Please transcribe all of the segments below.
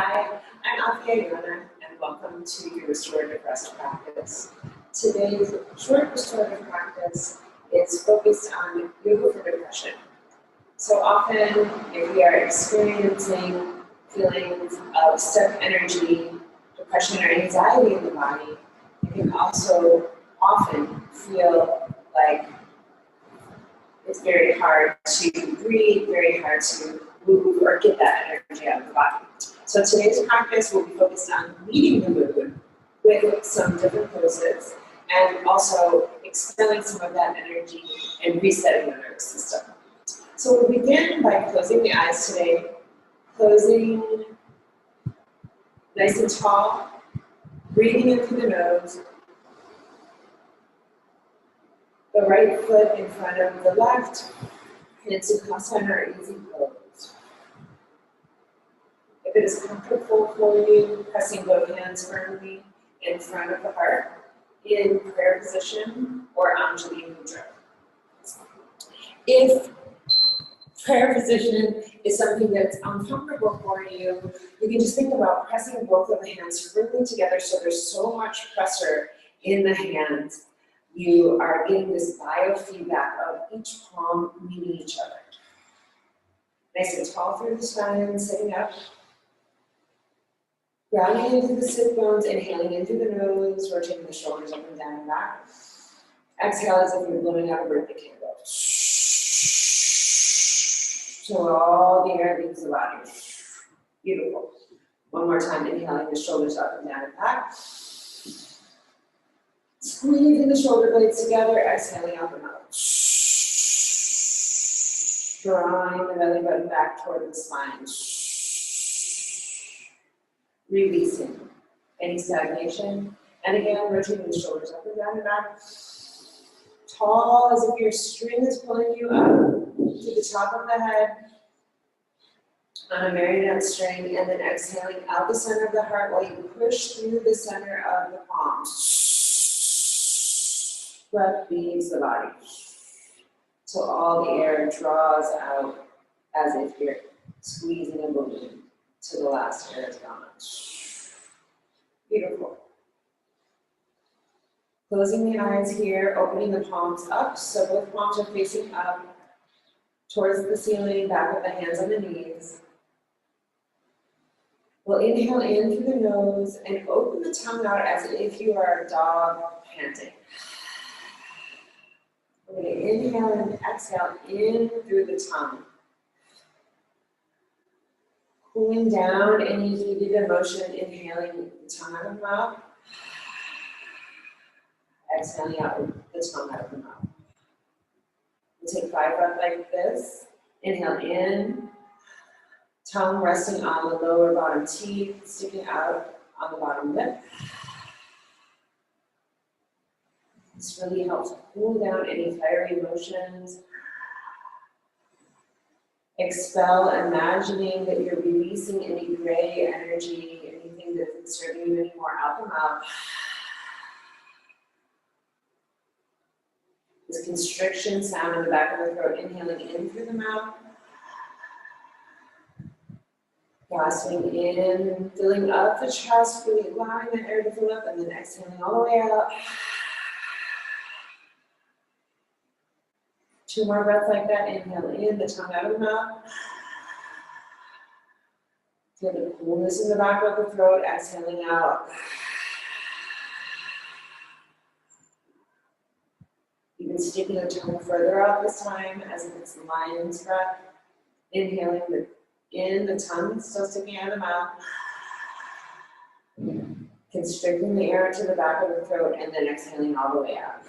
Hi, I'm Althea, and welcome to your restorative rest practice. Today's short restorative practice is focused on yoga for depression. So often, if we are experiencing feelings of stuck energy, depression, or anxiety in the body, it can also often feel like it's very hard to breathe, very hard to move or get that energy out of the body. So today's practice will be focused on leading the movement with some different poses and also expelling some of that energy and resetting the nervous system. So we'll begin by closing the eyes today, closing nice and tall, breathing in through the nose, the right foot in front of the left, and Sukhasana or easy pose. If it is comfortable for you, pressing both hands firmly in front of the heart in prayer position or Anjali Mudra. If prayer position is something that's uncomfortable for you, you can just think about pressing both of the hands firmly together so there's so much pressure in the hands. You are getting this biofeedback of each palm meeting each other. Nice and tall through the spine, sitting up. Grounding into the sit bones, inhaling in through the nose, rotating the shoulders up and down and back. Exhale as if you're blowing out a birthday candle. So all the air leaves the body. Beautiful. One more time, inhaling the shoulders up and down and back. Squeezing the shoulder blades together, exhaling out the mouth. Drawing the belly button back toward the spine. Releasing any stagnation. And again, rotating the shoulders up and down and back. Tall as if your string is pulling you up to the top of the head on a marionette string, and then exhaling out the center of the heart while you push through the center of the palms. Breath leaves the body. So all the air draws out as if you're squeezing a balloon till the last air is gone. Beautiful. Closing the eyes here, opening the palms up, so both palms are facing up towards the ceiling, back with the hands on the knees. We'll inhale in through the nose and open the tongue out as if you are a dog panting. We're going to inhale and exhale in through the tongue. Cooling down any heated emotion, inhaling the tongue out of the mouth. Exhaling out the tongue out of the mouth. We'll take 5 breaths like this. Inhale in, tongue resting on the lower bottom teeth, sticking out on the bottom lip. This really helps cool down any fiery emotions. Expel, imagining that you're releasing any gray energy, anything that isn't serving you anymore, out the mouth. This constriction sound in the back of the throat, inhaling in through the mouth. Gasping in, filling up the chest, really allowing the air to fill up, and then exhaling all the way out. 2 more breaths like that. Inhale in, the tongue out of the mouth. Feel the coolness in the back of the throat, exhaling out. Even sticking the tongue further out this time, as if it's the lion's breath. Inhaling in, the tongue still sticking out of the mouth. Constricting the air to the back of the throat, and then exhaling all the way out.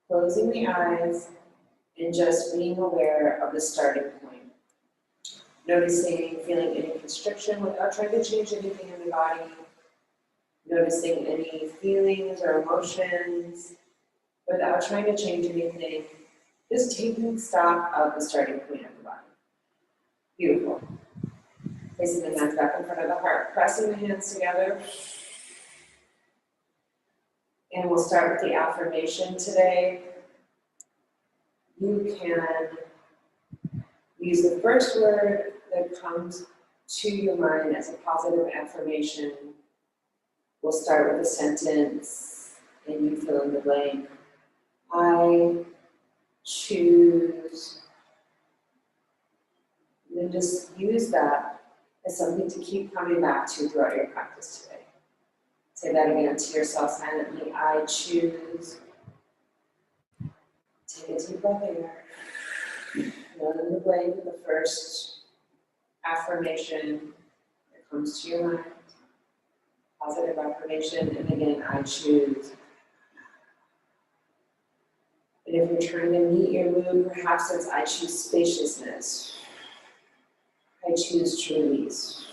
Closing the eyes and just being aware of the starting point. Noticing, feeling any constriction without trying to change anything in the body. Noticing any feelings or emotions without trying to change anything. Just taking stock of the starting point of the body. Beautiful. Placing the hands back in front of the heart, pressing the hands together. And we'll start with the affirmation today. You can Use the first word that comes to your mind as a positive affirmation. We'll start with a sentence and you fill in the blank. I choose. And then just use that as something to keep coming back to throughout your practice today. Say that again to yourself silently. I choose. Take a deep breath in. Fill in the blank with the first affirmation that comes to your mind. Positive affirmation, and again, I choose. And if you're trying to meet your mood, perhaps it's I choose spaciousness. I choose to release.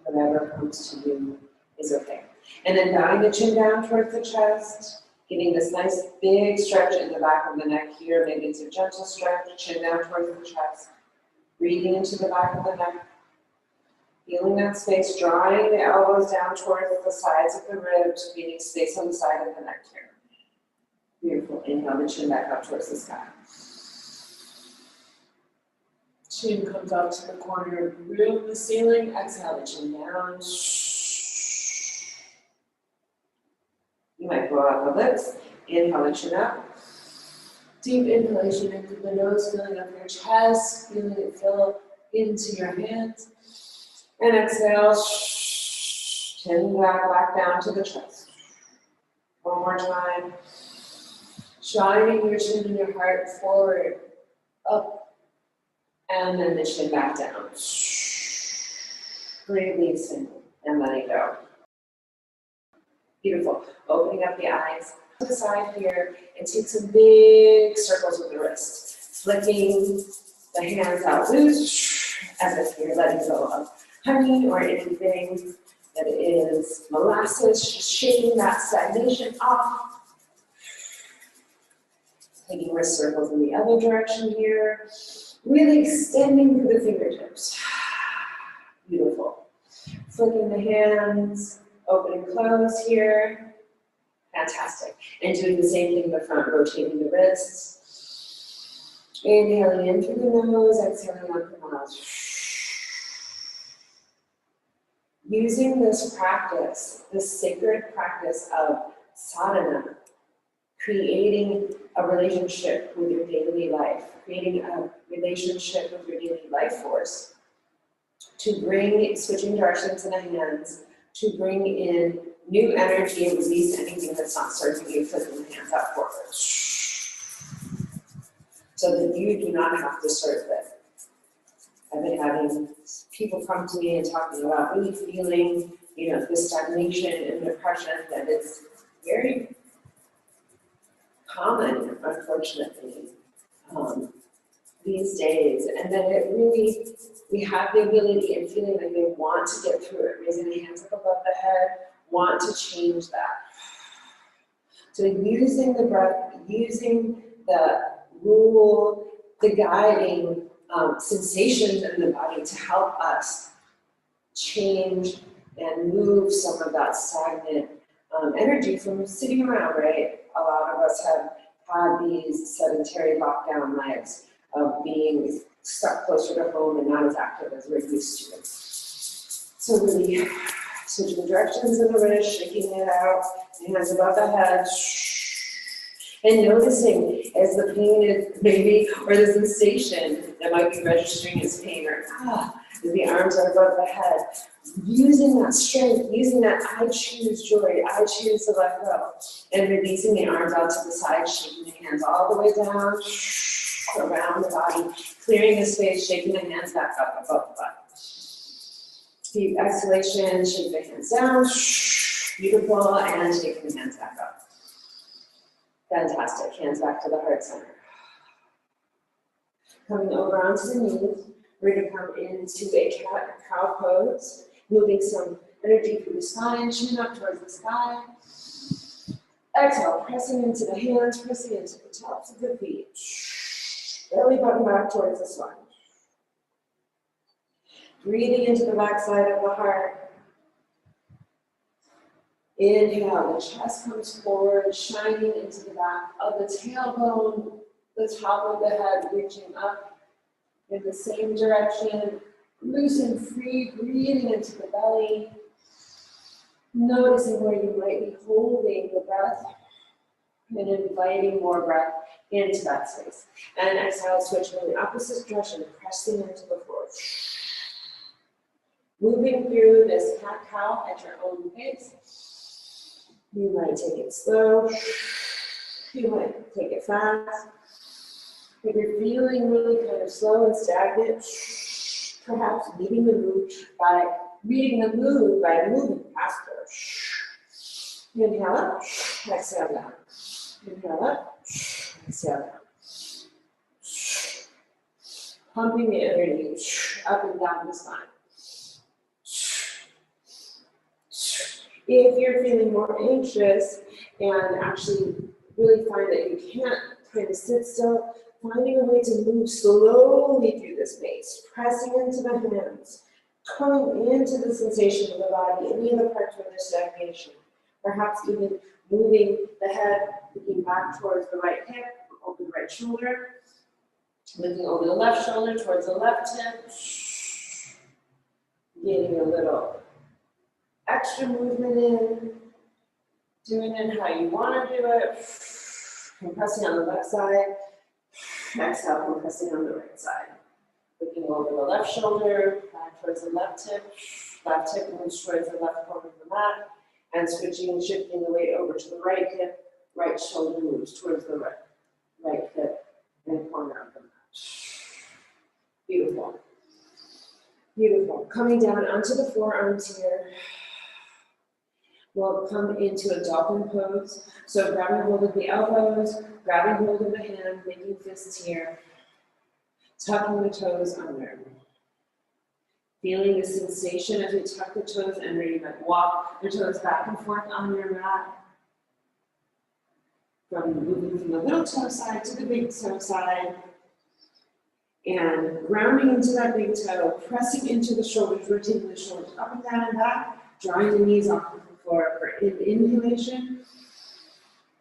Whatever comes to you is okay. And then bowing the chin down towards the chest, getting this nice big stretch in the back of the neck here. Maybe it's a gentle stretch, chin down towards the chest. Breathing into the back of the neck. Feeling that space, drawing the elbows down towards the sides of the ribs, creating space on the side of the neck here. Beautiful. Inhale the chin back up towards the sky. Chin comes out to the corner of the room, the ceiling. Exhale the chin down. You might blow out the lips. Inhale the chin up. Deep inhalation into the nose, filling up your chest, feeling it fill into your hands. And exhale, chin back down to the chest. One more time. Shining your chin and your heart forward, up, and then the chin back down. Releasing and letting go. Beautiful. Opening up the eyes to the side here and take some big circles with the wrists. Flicking the hands out loose as if you're letting go of honey or anything that is molasses, just shaking that stagnation off. Taking wrist circles in the other direction here. Really extending through the fingertips. Beautiful. Flicking the hands, open and close here. Fantastic. And doing the same thing in the front, rotating the wrists. Inhaling in through the nose, exhaling out the mouth. Using this practice, this sacred practice of sadhana, creating a relationship with your daily life, creating a relationship with your daily life force, to bring, switching directions in the hands, to bring in new energy and release anything that's not serving you, flipping the hands out forward. So that you do not have to serve it. I've been having people come to me and talking about really feeling, this stagnation and depression, that it's very common, unfortunately, these days. And that it really, we have the ability and feeling that they want to get through it, raising the hands up above the head, want to change that. So using the breath, using the rule, the guiding sensations in the body to help us change and move some of that stagnant energy from sitting around, right? A lot of us have had these sedentary lockdown lives of being stuck closer to home and not as active as we're used to. So really switching directions in the wrist, shaking it out, hands above the head, and noticing as the pain is maybe, or the sensation that might be registering as pain, or as the arms are above the head, using that strength, using that I choose joy, I choose to let go, and releasing the arms out to the side, shaking the hands all the way down, around the body, clearing the space, shaking the hands back up above the body. Deep exhalation, shake the hands down, beautiful, and shaking the hands back up. Fantastic, hands back to the heart center. Coming over onto the knees, we're going to come into a cat-cow pose, moving some energy through the spine, chin up towards the sky. Exhale, pressing into the hands, pressing into the tops of the feet. Belly button back towards the spine. Breathing into the back side of the heart. Inhale, the chest comes forward, shining into the back of the tailbone, the top of the head reaching up. in the same direction. Loose and free, breathing into the belly. Noticing where you might be holding the breath and inviting more breath into that space. And exhale, switching in the opposite direction, pressing into the floor. Moving through this cat-cow at your own pace. You might take it slow. You might take it fast. If you're feeling really kind of slow and stagnant, perhaps leading the mood by moving faster. Inhale up, exhale down. Inhale up, exhale down. Pumping the energy up and down the spine. If you're feeling more anxious and actually really find that you can't kind of sit still, finding a way to move slowly through this space, pressing into the hands, coming into the sensation of the body, any of the parts where there's stagnation. Perhaps even moving the head, looking back towards the right hip, over the right shoulder, looking over the left shoulder towards the left hip, getting a little extra movement in, doing it how you want to do it, compressing on the left side, exhale, compressing on the right side. Looking over the left shoulder, back towards the left hip moves towards the left corner of the mat, and switching, shifting the weight over to the right hip, right shoulder moves towards the right hip and corner of the mat. Beautiful. Beautiful. Coming down onto the forearms here. We'll come into a dolphin pose. So grabbing hold of the elbows, grabbing hold of the hand, making fists here. Tucking the toes under. Feeling the sensation as you tuck the toes under. You might walk the toes back and forth on your mat. Moving from the little toe side to the big toe side. And grounding into that big toe, pressing into the shoulders, rotating the shoulders up and down and back, drawing the knees off the floor for inhalation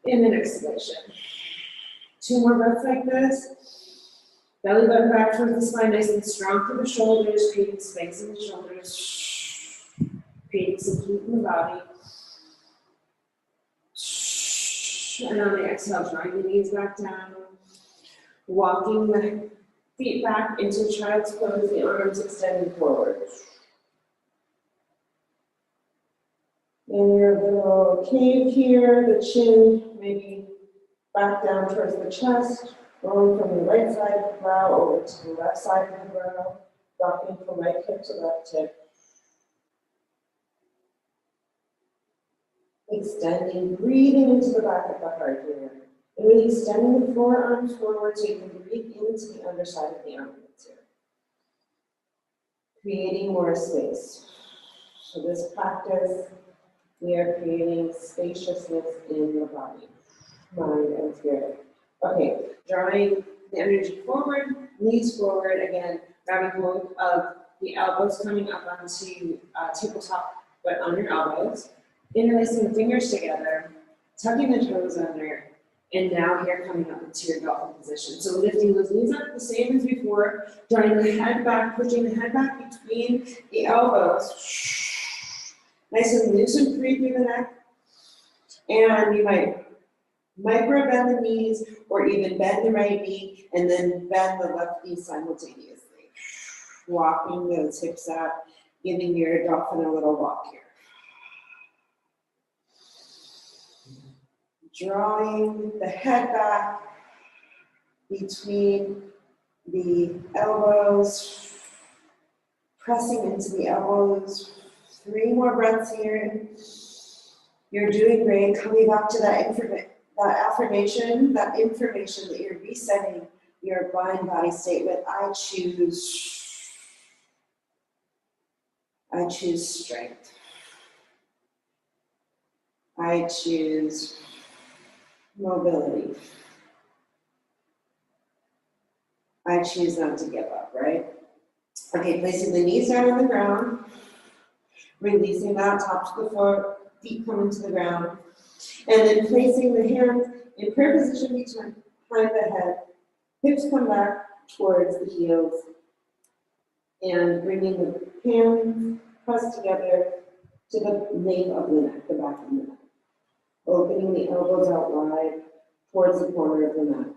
and then exhalation. 2 more breaths like this. Belly button back towards the spine, nice and strong through the shoulders, creating space in the shoulders, creating some heat in the body. And on the exhale, drawing the knees back down, walking the feet back into child's pose, the arms extending forward. In your little cave here, the chin maybe back down towards the chest, rolling from the right side of the brow over to the left side of the brow, rocking from right hip to left hip. Extending, breathing into the back of the heart here. And really extending the forearms forward so you can breathe into the underside of the armpits here. Creating more space. So this practice, we are creating spaciousness in the body, mind, and spirit. Okay, drawing the energy forward, knees forward, again, grabbing hold of the elbows coming up onto tabletop, but on your elbows. Interlacing the fingers together, tucking the toes under, and now here coming up into your dolphin position. So lifting those knees up the same as before, drawing the head back, pushing the head back between the elbows. Nice and loose and free through the neck. And you might micro bend the knees or even bend the right knee and then bend the left knee simultaneously. Walking those hips out, giving your dolphin a little walk here. Drawing the head back between the elbows, pressing into the elbows. 3 more breaths here. You're doing great. Coming back to that affirmation, that information that you're resetting your mind body state with. I choose strength. I choose mobility. I choose not to give up, right? Okay, placing the knees down on the ground, releasing that top to the floor, feet coming to the ground, and then placing the hands in prayer position behind the head, hips come back, towards the heels and bringing the hands pressed together to the nape of the neck, the back of the neck. Opening the elbows out wide towards the corner of the mat.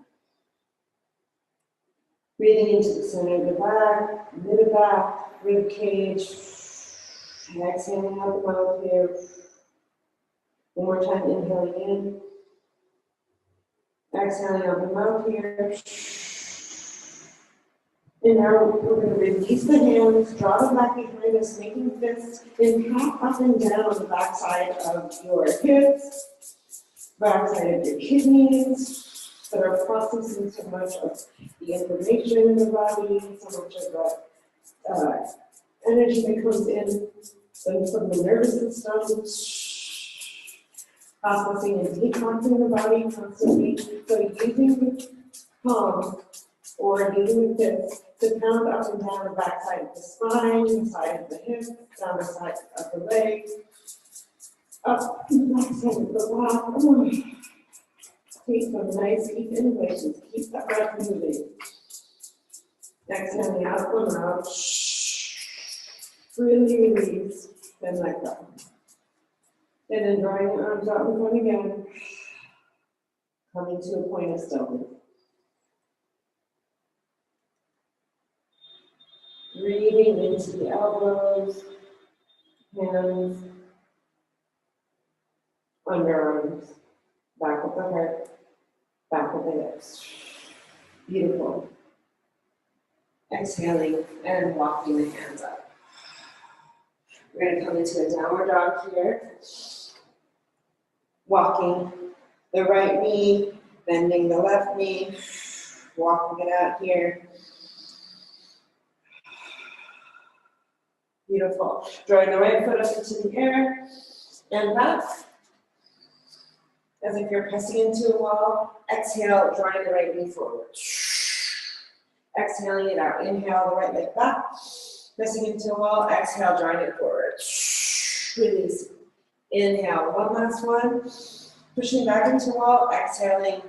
Breathing into the center of the back, mid-back, rib cage. Exhaling out the mouth here. One more time, inhaling in. Exhaling out the mouth here. And now we're going to release the hands, draw them back behind us, making fists, and tap up and down on the back side of your hips, back side of your kidneys that are processing so much of the information in the body, so much of the energy that comes in from the nervous system, processing and detoxing the body constantly. So using the palm or using the fist to pound up and down the back side of the spine, the side of the hip, down the side of the leg, up the back side of the back. Take some nice deep inhalations. Keep that breath moving. Exhaling out the mouth. Really release, then let go. And then drawing the arms out in front again. Coming to a point of stillness. Breathing into the elbows, hands, underarms, back of the heart, back of the hips. Beautiful. Exhaling and walking the hands up. We're going to come into a downward dog here. Walking the right knee, bending the left knee, walking it out here. Beautiful. Drawing the right foot up into the air and back. As if you're pressing into a wall. Exhale, drawing the right knee forward. Exhaling it out. Inhale, the right leg back. Pressing into a wall. Exhale, drawing it forward. Release. Inhale, one last one. Pushing back into a wall. Exhaling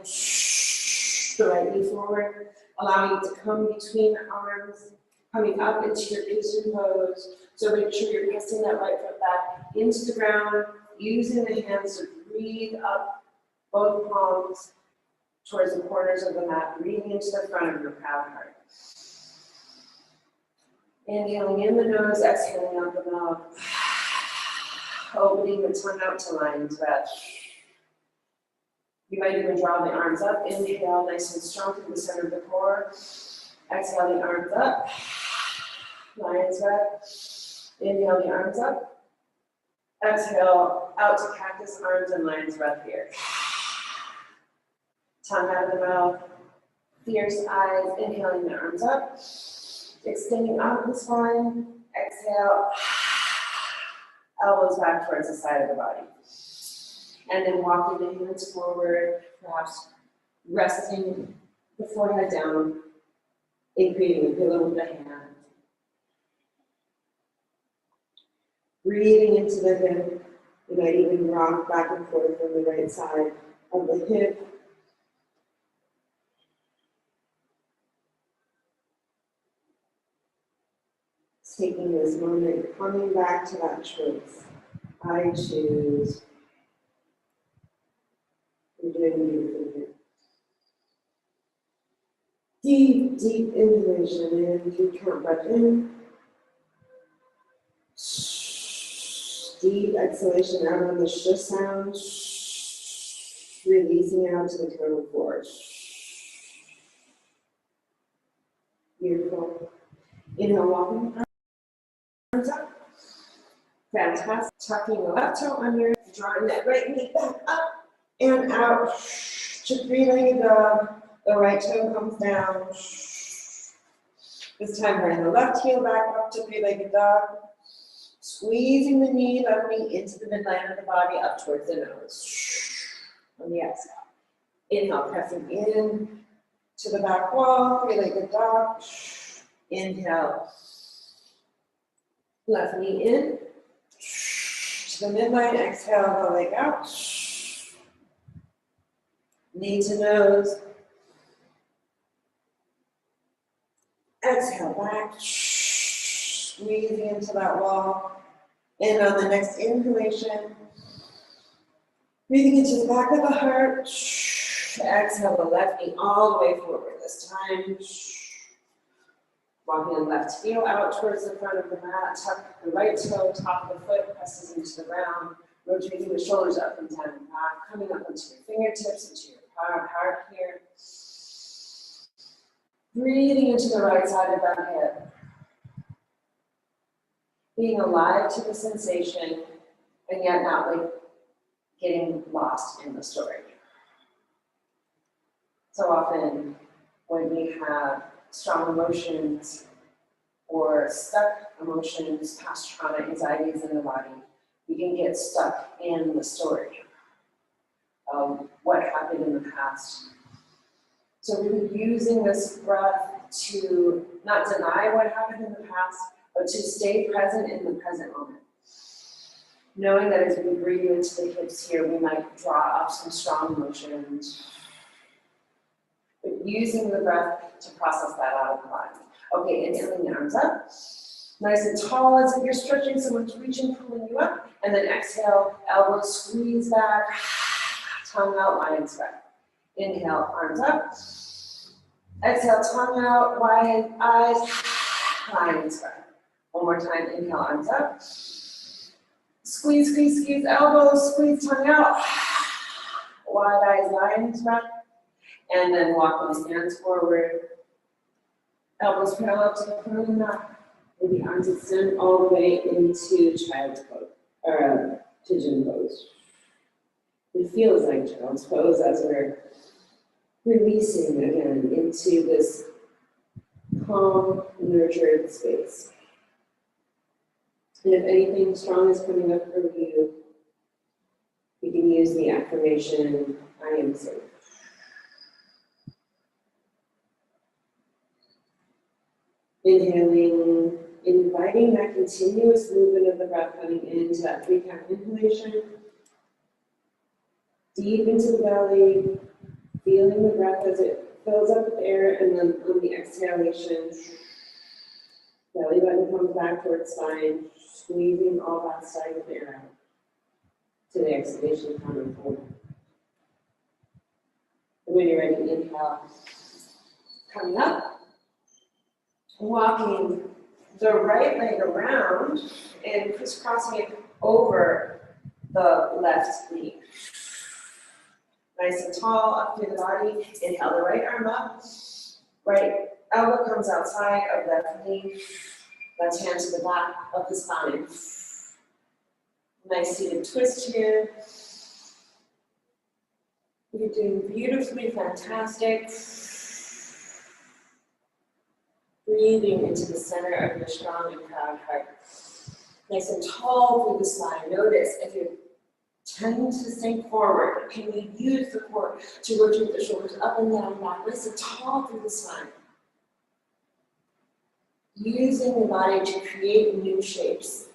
the right knee forward. Allowing it to come between the arms. Coming up into your Dolphin Pose. So make sure you're pressing that right foot back into the ground, using the hands to breathe up both palms towards the corners of the mat, breathing into the front of your proud heart. Inhaling in the nose, exhaling out the mouth. Opening the tongue out to lion's breath. You might even draw the arms up. Inhale, nice and strong through the center of the core. Exhale the arms up. Lion's breath. Inhale the arms up. Exhale out to cactus arms and lion's breath here. Tongue out of the mouth. Fierce eyes. Inhaling the arms up. Extending out the spine. Exhale. Elbows back towards the side of the body. And then walking the hands forward, perhaps resting the forehead down and creating a pillow with the hand. Breathing into the hip. You might even rock back and forth on the right side of the hip. Taking this moment, coming back to that choice. I choose. You're doing beautiful here. Deep, deep inhalation in. Deep count breath in. Deep exhalation out on the sh sound. Releasing out to the count of 4. Beautiful. Inhale, walking arms up. Fantastic. Tucking the left toe under, drawing that right knee back up and out to three-legged dog. The right toe comes down. This time bring the left heel back up to three-legged dog. Squeezing the knee, left knee into the midline of the body, up towards the nose. On the exhale. Inhale, pressing in to the back wall, three-legged dog. Inhale. Left knee in. To the midline, exhale, the leg out. Knee to nose. Exhale back, squeezing into that wall. And on the next inhalation, breathing into the back of the heart. Exhale the left knee all the way forward this time. Walking the left heel out towards the front of the mat. Tuck the right toe, top of the foot presses into the ground. Rotating the shoulders up and down and back. Coming up into your fingertips, into your heart here. Breathing into the right side of that hip. Being alive to the sensation and yet not like getting lost in the story. So often when we have strong emotions or stuck emotions, past trauma, anxieties in the body, we can get stuck in the story of what happened in the past. So really using this breath to not deny what happened in the past, but to stay present in the present moment. Knowing that as we breathe into the hips here, we might draw up some strong emotions. But using the breath to process that out of the body. Okay, inhaling the arms up. Nice and tall as if you're stretching, someone's reaching, pulling you up. And then exhale, elbows squeeze back, tongue out, lion's breath. Inhale, arms up. Exhale, tongue out, wide eyes, lion's breath. One more time, inhale, arms up. Squeeze, squeeze, squeeze, elbows, squeeze, tongue out. Wide eyes, lion's breath. And then walk the hands forward. Elbows parallel to the front of the mat. And the arms extend all the way into child's pose, or pigeon pose. It feels like child's pose as we're releasing again into this calm, nurtured space. And if anything strong is coming up for you, you can use the affirmation, I am safe. Inhaling, inviting that continuous movement of the breath coming into that 3-count inhalation. Deep into the belly, feeling the breath as it fills up with air, and then on the exhalation, belly button comes back towards spine, squeezing all that side of the air out. To the exhalation, coming forward. And when you're ready, inhale, coming up. Walking the right leg around and crisscrossing it over the left knee. Nice and tall up through the body. Inhale the right arm up. Right elbow comes outside of left knee. Left hand to the back of the spine. Nice seated twist here. You're doing beautifully, fantastic. Breathing into the center of your strong and proud heart. Nice and tall through the spine. Notice if you tend to sink forward, can you use the core to rotate the shoulders up and down, back, nice and tall through the spine. Using the body to create new shapes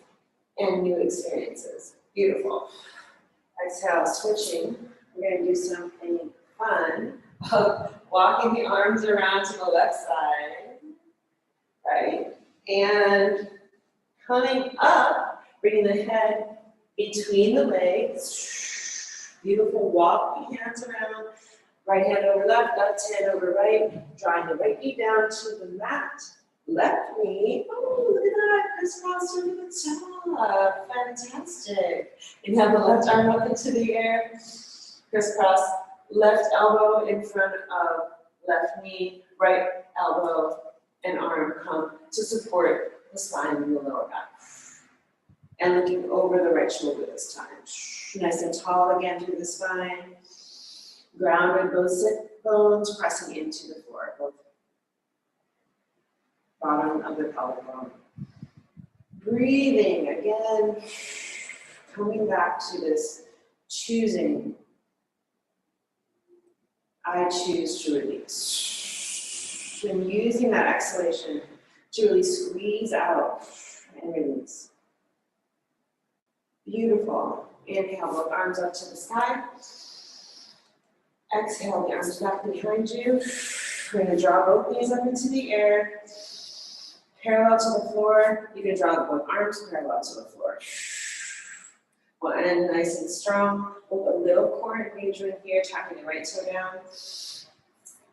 and new experiences. Beautiful. Exhale, switching. We're going to do something fun of walking the arms around to the left side. Right? And coming up, bringing the head between the legs. Beautiful, walk the hands around. Right hand over left, left hand over right. Drawing the right knee down to the mat. Left knee, oh, look at that, crisscross over the top. Fantastic. Inhale the left arm up into the air. Crisscross, left elbow in front of left knee, right elbow and arm come to support the spine and the lower back. And looking over the right shoulder this time. Nice and tall again through the spine. Grounded both sit bones, pressing into the floor. Both bottom of the pelvic bone. Breathing again. Coming back to this choosing. I choose to release. And using that exhalation to really squeeze out and release. Beautiful. Inhale, both arms up to the sky. Exhale, the arms back behind you. We're going to draw both knees up into the air. Parallel to the floor, you can draw both arms parallel to the floor. We'll end nice and strong. We'll put a little core engagement here, tapping the right toe down,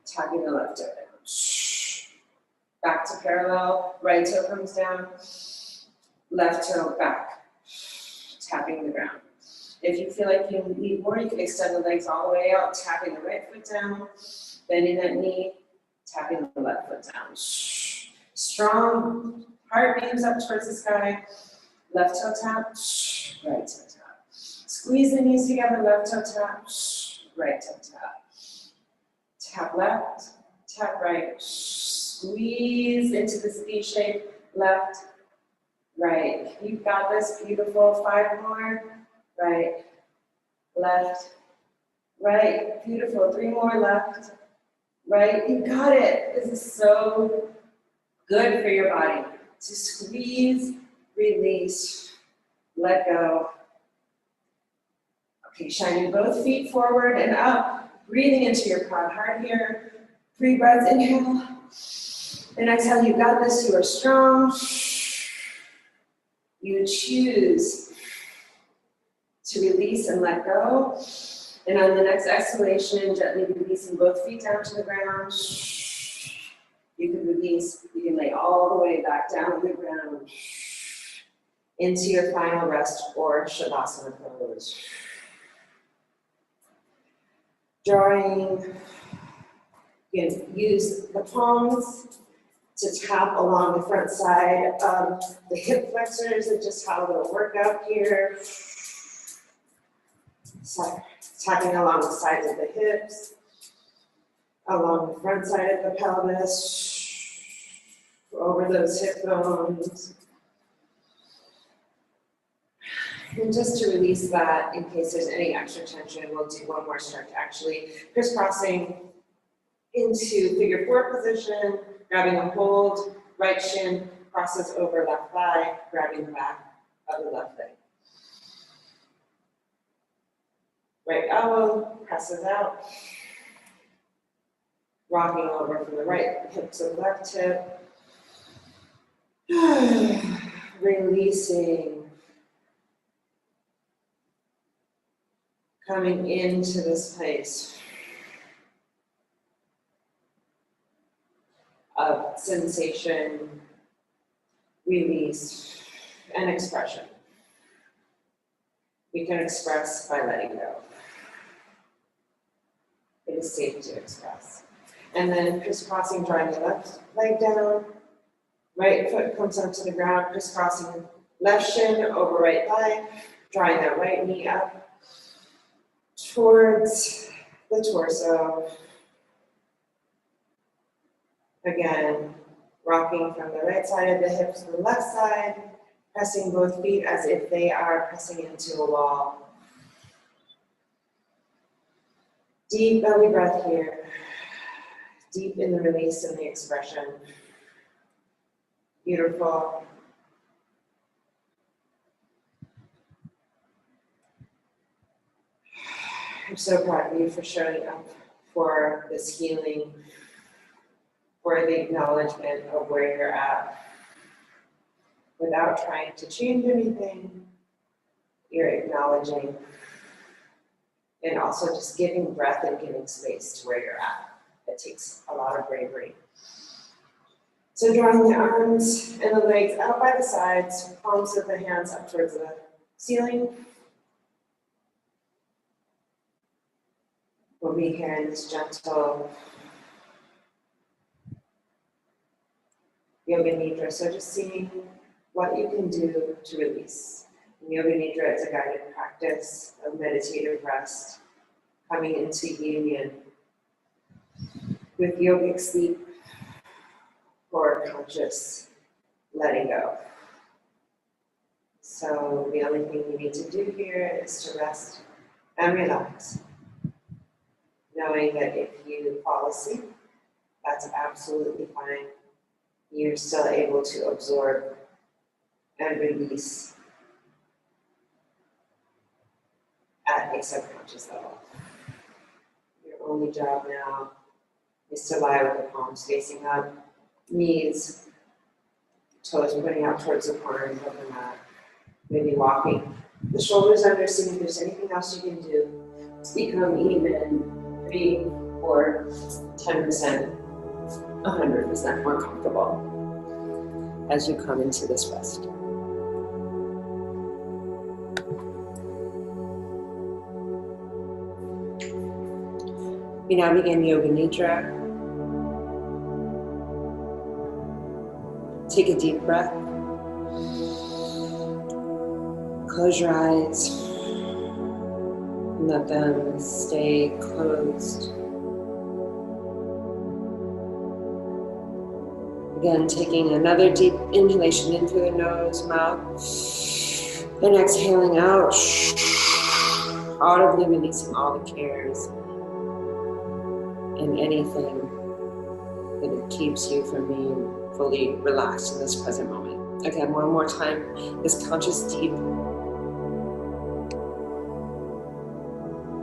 tapping the left toe down. Back to parallel, right toe comes down, left toe back, tapping the ground. If you feel like you need more, you can extend the legs all the way out, tapping the right foot down, bending that knee, tapping the left foot down. Strong, heart beams up towards the sky, left toe tap, right toe tap. Squeeze the knees together, left toe tap, right toe tap. Tap left, tap right, squeeze into this V shape, left, right. You've got this, beautiful. 5 more, right, left, right, beautiful. 3 more, left, right. You got it. This is so good for your body. To squeeze, release, let go. Okay, shining both feet forward and up, breathing into your quad heart here. 3 breaths, inhale. And exhale, you got this, you are strong. You choose to release and let go. And on the next exhalation, gently releasing both feet down to the ground. You can release, you can lay all the way back down on the ground into your final rest or Shavasana pose. Drawing, you can use the palms to tap along the front side of the hip flexors and just have a little workout here. So, tapping along the sides of the hips, along the front side of the pelvis, over those hip bones. And just to release that, in case there's any extra tension, we'll do one more stretch actually. Crisscrossing into figure 4 position, grabbing a hold, right shin crosses over left thigh, grabbing the back of the left leg. Right elbow presses out, rocking over from the right hip to the left hip. Releasing. Coming into this place of sensation, release, and expression. We can express by letting go. It is safe to express. And then crisscrossing, drawing the left leg down, right foot comes onto the ground, crisscrossing left shin over right thigh, drawing that right knee up towards the torso. Again, rocking from the right side of the hips to the left side, pressing both feet as if they are pressing into a wall. Deep belly breath here. Deep in the release and the expression. Beautiful. I'm so proud of you for showing up for this healing, for the acknowledgement of where you're at. Without trying to change anything, you're acknowledging and also just giving breath and giving space to where you're at. It takes a lot of bravery. So drawing the arms and the legs out by the sides, palms of the hands up towards the ceiling. We'll be here in this gentle Yoga Nidra. So just seeing what you can do to release. And Yoga Nidra is a guided practice of meditative rest, coming into union with yogic sleep or conscious letting go. So the only thing you need to do here is to rest and relax, knowing that if you fall asleep, that's absolutely fine. You're still able to absorb and release at a subconscious level. Your only job now is to lie with the palms facing up, knees toes pointing out towards the corner of the mat. Maybe walking the shoulders under, seeing if there's anything else you can do to become even 3 or 10%, 100% more comfortable as you come into this rest. We now begin Yoga Nidra. Take a deep breath. Close your eyes. Let them stay closed. Again, taking another deep inhalation in through the nose, mouth, and exhaling out, audibly releasing all the cares and anything that keeps you from being fully relaxed in this present moment. Again, one more time, this conscious deep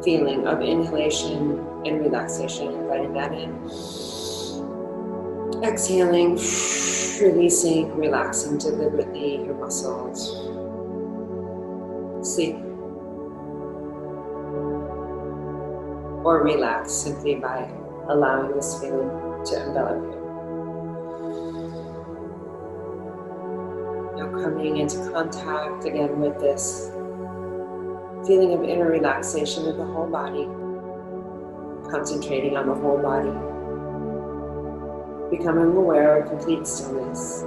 feeling of inhalation and relaxation, inviting that in. Exhaling, releasing, relaxing deliberately your muscles. Sleep. Or relax simply by allowing this feeling to envelop you. Now coming into contact again with this feeling of inner relaxation of the whole body, concentrating on the whole body, becoming aware of complete stillness,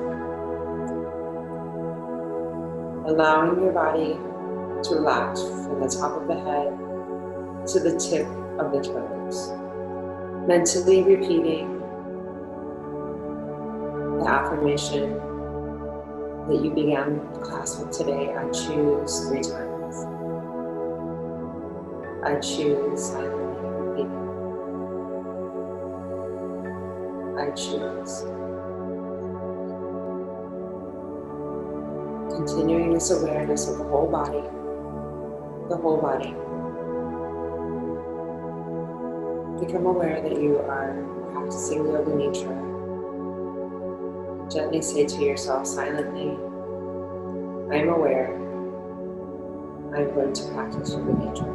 allowing your body to relax from the top of the head to the tip of the toes, mentally repeating the affirmation that you began class with today. I choose 3 times. I choose silently repeating. I choose. Continuing this awareness of the whole body, the whole body. Become aware that you are practicing Yoga Nidra. Gently say to yourself silently, I am aware. I am going to practice Yoga Nidra.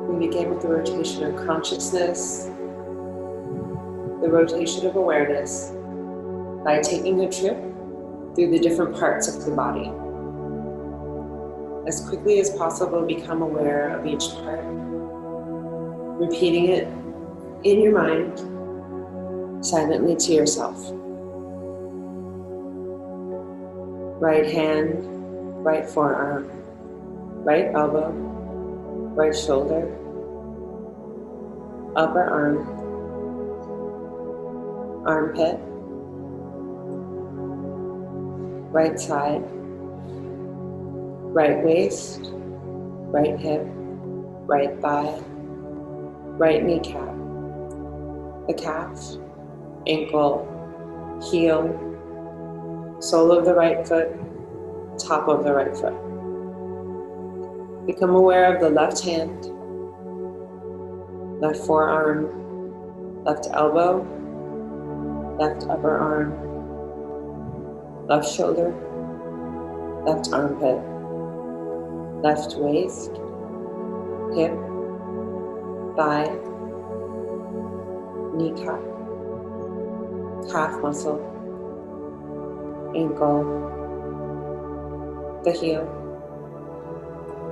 We begin with the rotation of consciousness, the rotation of awareness, by taking a trip through the different parts of the body. As quickly as possible, become aware of each part, repeating it in your mind, silently to yourself. Right hand, right forearm, right elbow, right shoulder, upper arm, armpit, right side, right waist, right hip, right thigh, right kneecap, the calf, ankle, heel, sole of the right foot, top of the right foot. Become aware of the left hand, left forearm, left elbow, left upper arm, left shoulder, left armpit, left waist, hip, thigh, kneecap, calf muscle, ankle, the heel,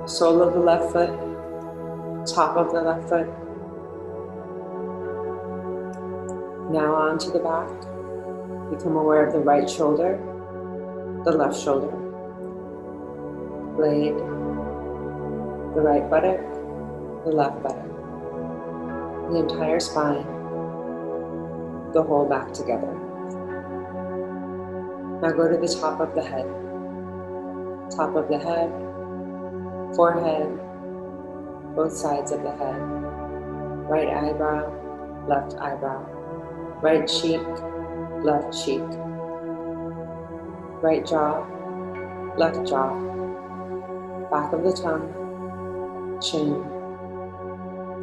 sole of the left foot, top of the left foot. Now on to the back. Become aware of the right shoulder, the left shoulder, blade, the right buttock, the left buttock, the entire spine, the whole back together. Now go to the top of the head. Top of the head, forehead, both sides of the head, right eyebrow, left eyebrow, right cheek, left cheek, right jaw, left jaw, back of the tongue, chin,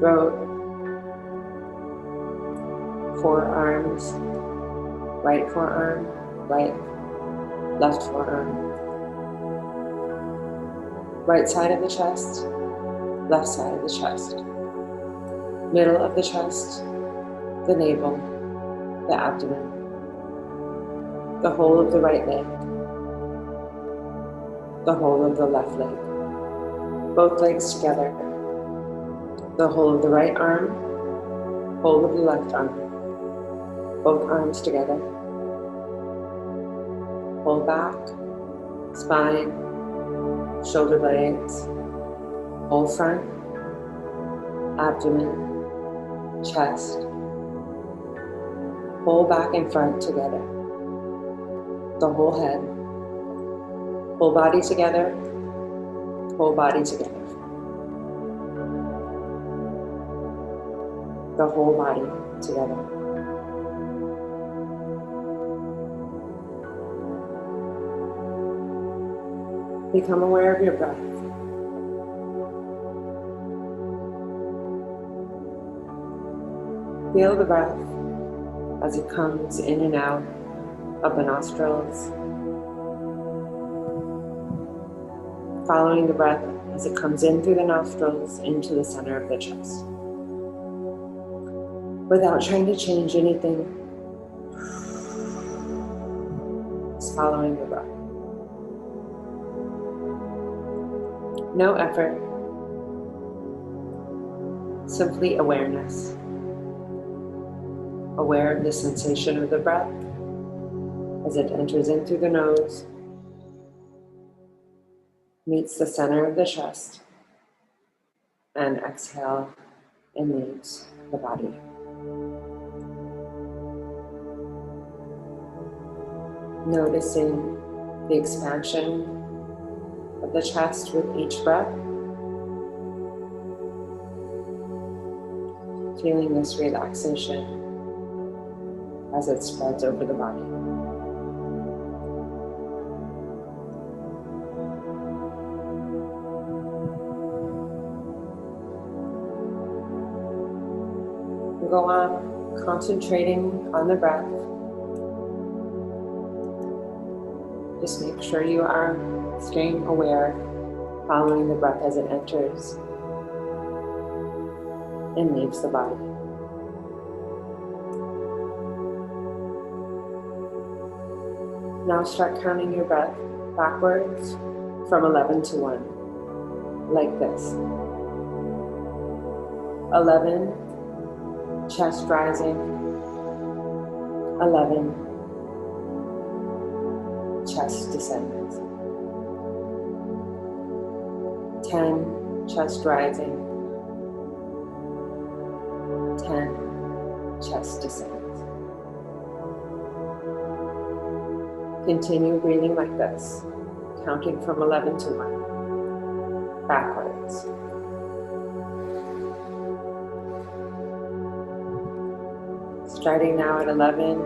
throat, forearms, right forearm, right, left forearm, right side of the chest, left side of the chest, middle of the chest, the navel, the abdomen, the whole of the right leg, the whole of the left leg, both legs together, the whole of the right arm, whole of the left arm, both arms together, whole back, spine, shoulder blades, whole front, abdomen, chest, whole back and front together, the whole head, whole body together, whole body together, the whole body together. Become aware of your breath. Feel the breath as it comes in and out of the nostrils. Following the breath as it comes in through the nostrils into the center of the chest. Without trying to change anything, just following the breath. No effort, simply awareness. Aware of the sensation of the breath as it enters in through the nose, meets the center of the chest, and exhale and leaves the body. Noticing the expansion of the chest with each breath, feeling this relaxation as it spreads over the body. Go on concentrating on the breath. Just make sure you are staying aware, following the breath as it enters and leaves the body. Now start counting your breath backwards from 11 to 1, like this. 11, chest rising. 11, chest descends. 10, chest rising. 10, chest descends. Continue breathing like this, counting from 11 to 1, backwards. Starting now at 11,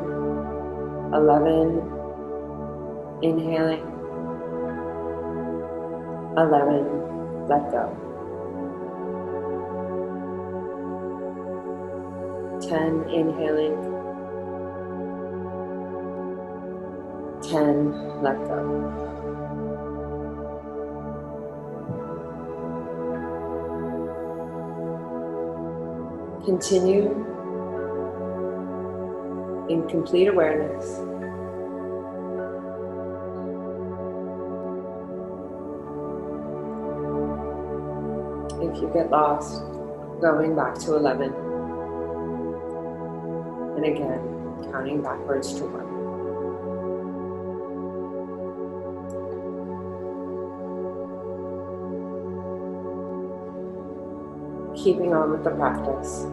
11, inhaling, 11, let go. 10, inhaling, 10, let go. Continue in complete awareness. If you get lost, going back to 11. And again, counting backwards to 1. Keeping on with the practice.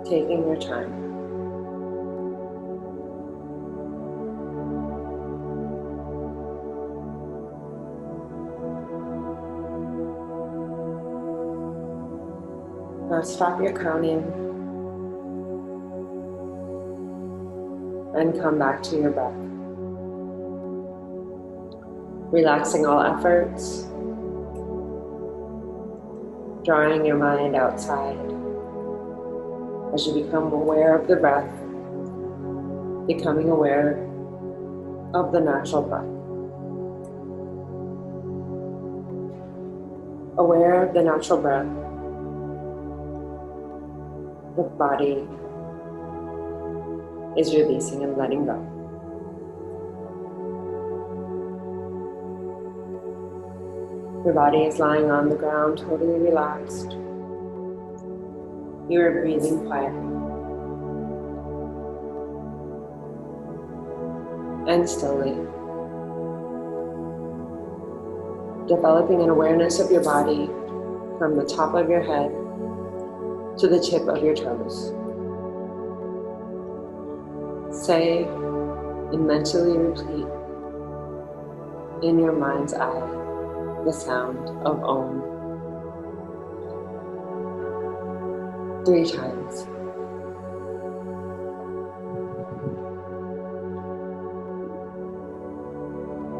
Taking your time. Now stop your counting and come back to your breath. Relaxing all efforts, drawing your mind outside as you become aware of the breath, becoming aware of the natural breath. Aware of the natural breath, the body is releasing and letting go. Your body is lying on the ground, totally relaxed. You are breathing quietly and slowly, developing an awareness of your body from the top of your head to the tip of your toes. Say and mentally repeat in your mind's eye the sound of Om 3 times.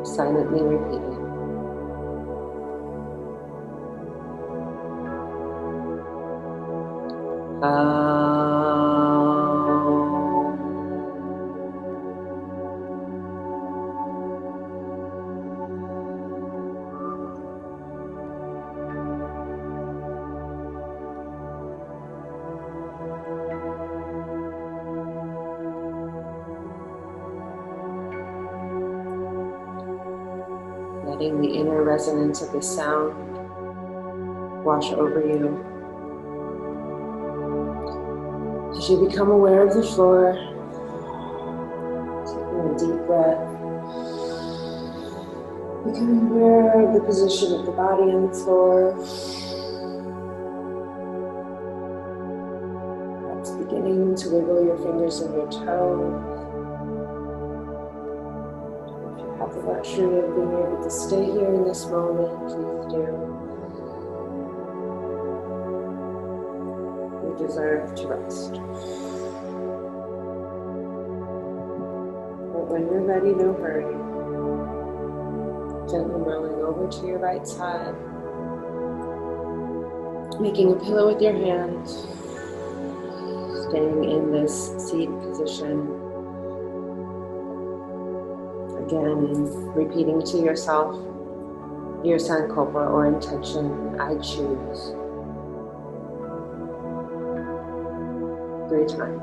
Silently repeating. Letting the inner resonance of the sound wash over you as you become aware of the floor, taking a deep breath, becoming aware of the position of the body on the floor, perhaps beginning to wiggle your fingers and your toes. If you have the luxury of being able to stay here in this moment, please do. You deserve to rest. But when you're ready, no hurry. Gently rolling over to your right side, making a pillow with your hands, staying in this seat position. Again, repeating to yourself your sankalpa or intention, I choose, 3 times.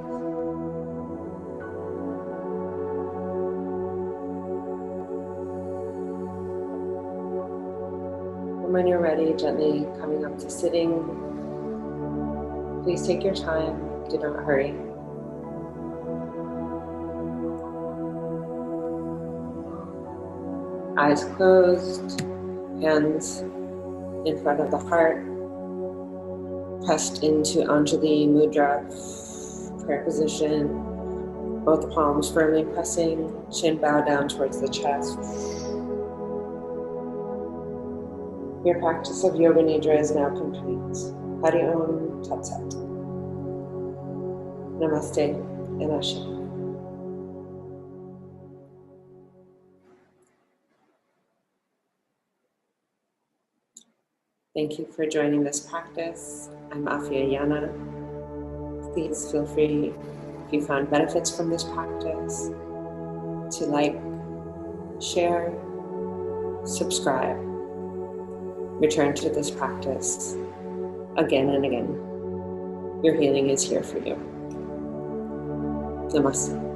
And when you're ready, gently coming up to sitting. Please take your time, do not hurry. Eyes closed, hands in front of the heart, pressed into Anjali Mudra, prayer position, both palms firmly pressing, chin bowed down towards the chest. Your practice of Yoga Nidra is now complete. Hari Om Tat Sat. Namaste and Ashe. Thank you for joining this practice. I'm Afia Yana. Please feel free, if you found benefits from this practice, to like, share, subscribe, return to this practice again and again. Your healing is here for you. Namaste.